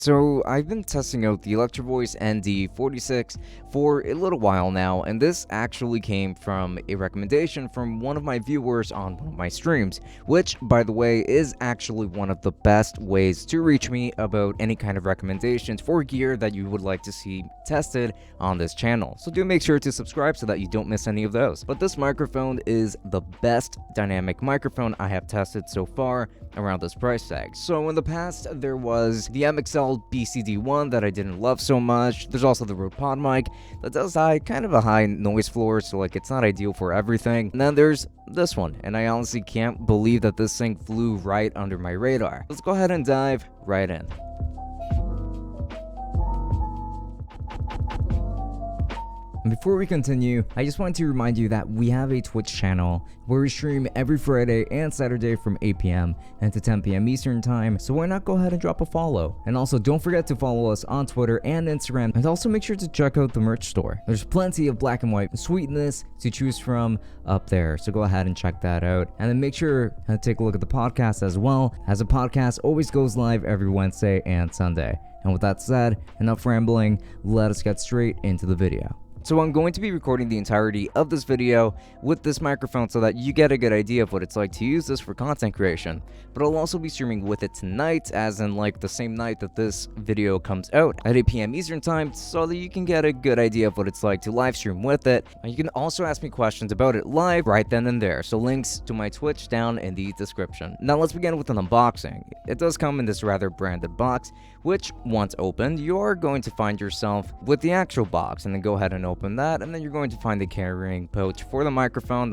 So I've been testing out the Electro Voice ND46 for a little while now, and this actually came from a recommendation from one of my viewers on one of my streams, which, by the way, is actually one of the best ways to reach me about any kind of recommendations for gear that you would like to see tested on this channel. So do make sure to subscribe so that you don't miss any of those. But this microphone is the best dynamic microphone I have tested so far around this price tag. So in the past, there was the MXL BCD1 that I didn't love so much. There's also the Rode Pod mic that does kind of a high noise floor, so like it's not ideal for everything. And then there's this one, and I honestly can't believe that this thing flew right under my radar. Let's go ahead and dive right in. Before we continue, I just wanted to remind you that we have a Twitch channel where we stream every Friday and Saturday from 8 p.m. and to 10 p.m. Eastern Time, so why not go ahead and drop a follow? And also don't forget to follow us on Twitter and Instagram, and also make sure to check out the merch store. There's plenty of black and white sweetness to choose from up there, so go ahead and check that out. And then make sure to take a look at the podcast as well, as the podcast always goes live every Wednesday and Sunday. And with that said, enough rambling, let us get straight into the video. So I'm going to be recording the entirety of this video with this microphone so that you get a good idea of what it's like to use this for content creation. But I'll also be streaming with it tonight, as in like the same night that this video comes out at 8 p.m. Eastern Time, so that you can get a good idea of what it's like to live stream with it. And you can also ask me questions about it live right then and there, so links to my Twitch down in the description. Now let's begin with an unboxing. It does come in this rather branded box, which once opened, you're going to find yourself with the actual box, and then go ahead and open that, and then you're going to find the carrying pouch for the microphone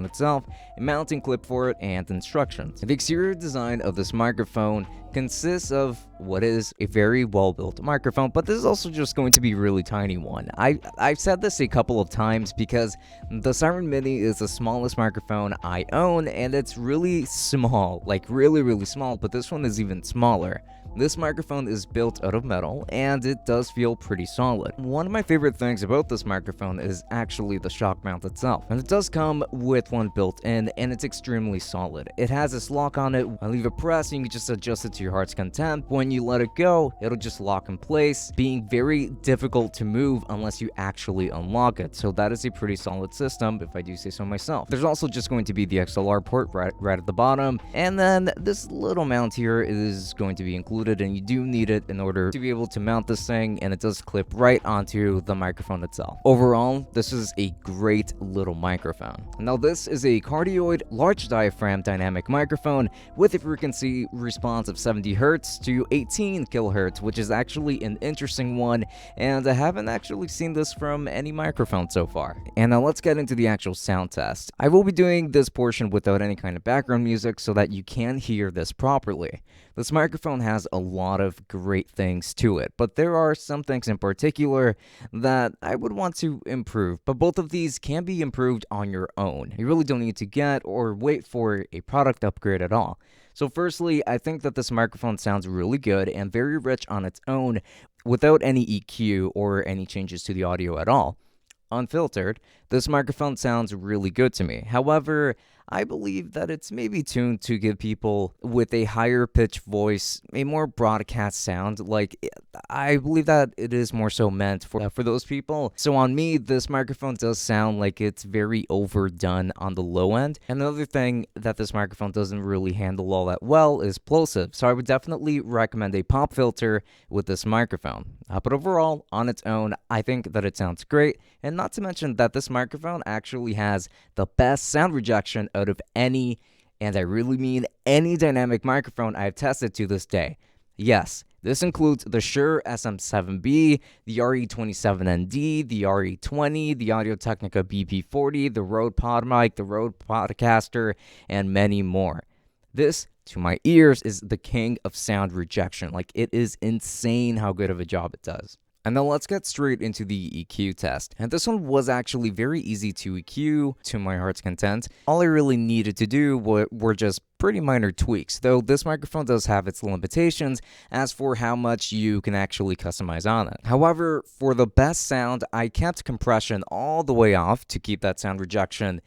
itself, a mounting clip for it, and instructions. The exterior design of this microphone consists of what is a very well-built microphone, but this is also just going to be a really tiny one. I've said this a couple of times because the Siren Mini is the smallest microphone I own, and it's really small, like really small, but this one is even smaller. This microphone is built out of metal, and it does feel pretty solid. One of my favorite things about this microphone is actually the shock mount itself, and it does come with one built in, and it's extremely solid. It has this lock on it. I leave it pressed, and you can just adjust it to your heart's content. When you let it go, it'll just lock in place, being very difficult to move unless you actually unlock it. So that is a pretty solid system, if I do say so myself. There's also just going to be the XLR port right at the bottom, and then this little mount here is going to be included, and you do need it in order to be able to mount this thing, and it does clip right onto the microphone itself. Overall, this is a great little microphone. Now this is a cardioid large diaphragm dynamic microphone with a frequency response of 70 Hz to 18 kHz, which is actually an interesting one, and I haven't actually seen this from any microphone so far. And now let's get into the actual sound test. I will be doing this portion without any kind of background music so that you can hear this properly. This microphone has a lot of great things to it, but there are some things in particular that I would want to improve, but both of these can be improved on your own. You really don't need to get or wait for a product upgrade at all. So firstly, I think that this microphone sounds really good and very rich on its own without any EQ or any changes to the audio at all. Unfiltered, this microphone sounds really good to me. However, I believe that it's maybe tuned to give people with a higher pitch voice a more broadcast sound. Like, I believe that it is more so meant for those people. So on me, this microphone does sound like it's very overdone on the low end. And another thing that this microphone doesn't really handle all that well is plosive. So I would definitely recommend a pop filter with this microphone. But overall, on its own, I think that it sounds great. And not to mention that this microphone actually has the best sound rejection out of any, and I really mean any, dynamic microphone I've tested to this day. Yes, this includes the Shure SM7B, the RE27ND, the RE20, the Audio-Technica BP40, the Rode Pod mic, the Rode Podcaster, and many more. This, to my ears, is the king of sound rejection. Like, it is insane how good of a job it does. And now let's get straight into the EQ test. And this one was actually very easy to EQ to my heart's content. All I really needed to do were just pretty minor tweaks, though this microphone does have its limitations as for how much you can actually customize on it. However, for the best sound, I kept compression all the way off to keep that sound rejection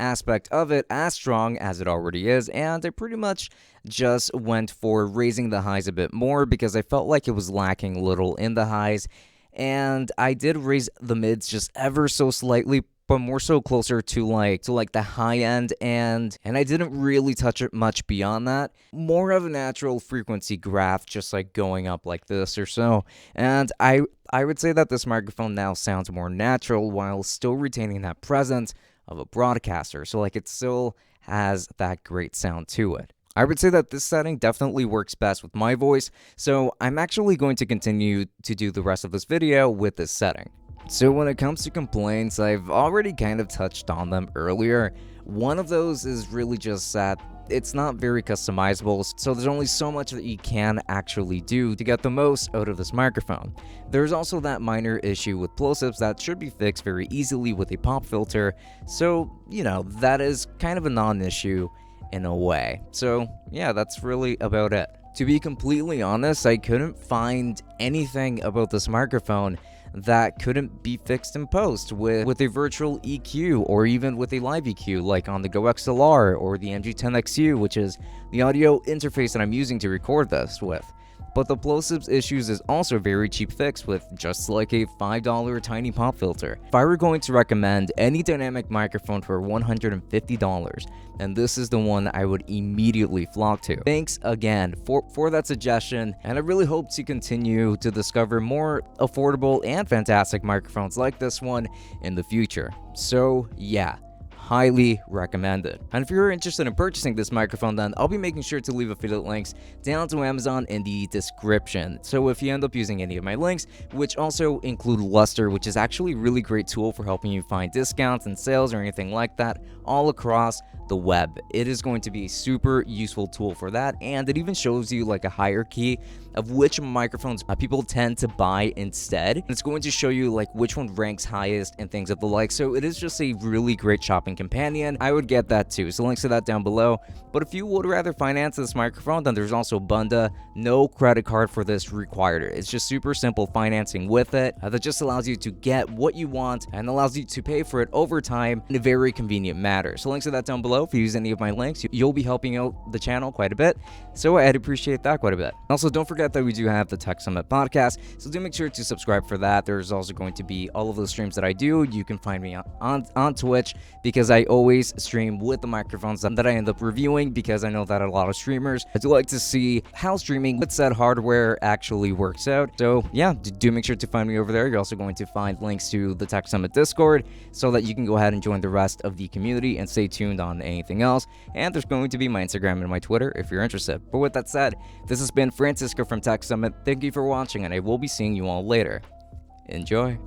aspect of it as strong as it already is, and I pretty much just went for raising the highs a bit more because I felt like it was lacking a little in the highs, and I did raise the mids just ever so slightly, but more so closer to like the high end, and I didn't really touch it much beyond that. More of a natural frequency graph, just like going up like this or so. And I would say that this microphone now sounds more natural while still retaining that presence of a broadcaster. So like it still has that great sound to it. I would say that this setting definitely works best with my voice, so I'm actually going to continue to do the rest of this video with this setting. So when it comes to complaints, I've already kind of touched on them earlier. One of those is really just that it's not very customizable, so there's only so much that you can actually do to get the most out of this microphone. There's also that minor issue with plosives that should be fixed very easily with a pop filter, so, you know, that is kind of a non-issue in a way. So yeah, that's really about it. To be completely honest, I couldn't find anything about this microphone that couldn't be fixed in post with a virtual EQ or even with a live EQ like on the Go XLR or the MG10XU, which is the audio interface that I'm using to record this with. But the plosives issues is also a very cheap fix with just like a $5 tiny pop filter. If I were going to recommend any dynamic microphone for $150, and this is the one I would immediately flock to. Thanks again for that suggestion, and I really hope to continue to discover more affordable and fantastic microphones like this one in the future. So yeah, highly recommended. And if you're interested in purchasing this microphone, then I'll be making sure to leave affiliate links down to Amazon in the description. So if you end up using any of my links, which also include Luster, which is actually a really great tool for helping you find discounts and sales or anything like that all across the web, it is going to be a super useful tool for that, and it even shows you like a hierarchy of which microphones people tend to buy instead. It's going to show you like which one ranks highest and things of the like, so it is just a really great shopping companion. I would get that too, so links to that down below. But if you would rather finance this microphone, then there's also ABUNDA. No credit card for this required. It's just super simple financing with it that just allows you to get what you want and allows you to pay for it over time in a very convenient manner. So links to that down below. If you use any of my links, you'll be helping out the channel quite a bit, so I'd appreciate that quite a bit. Also, don't forget that we do have the Tech Summit podcast, so do make sure to subscribe for that. There's also going to be all of those streams that I do. You can find me on Twitch, because I always stream with the microphones that I end up reviewing, because I know that a lot of streamers do like to see how streaming with said hardware actually works out. So yeah, do make sure to find me over there. You're also going to find links to the Tech Summit Discord so that you can go ahead and join the rest of the community and stay tuned on anything else. And there's going to be my Instagram and my Twitter if you're interested. But with that said, this has been Francisco from Tech Summit. Thank you for watching, and I will be seeing you all later. Enjoy.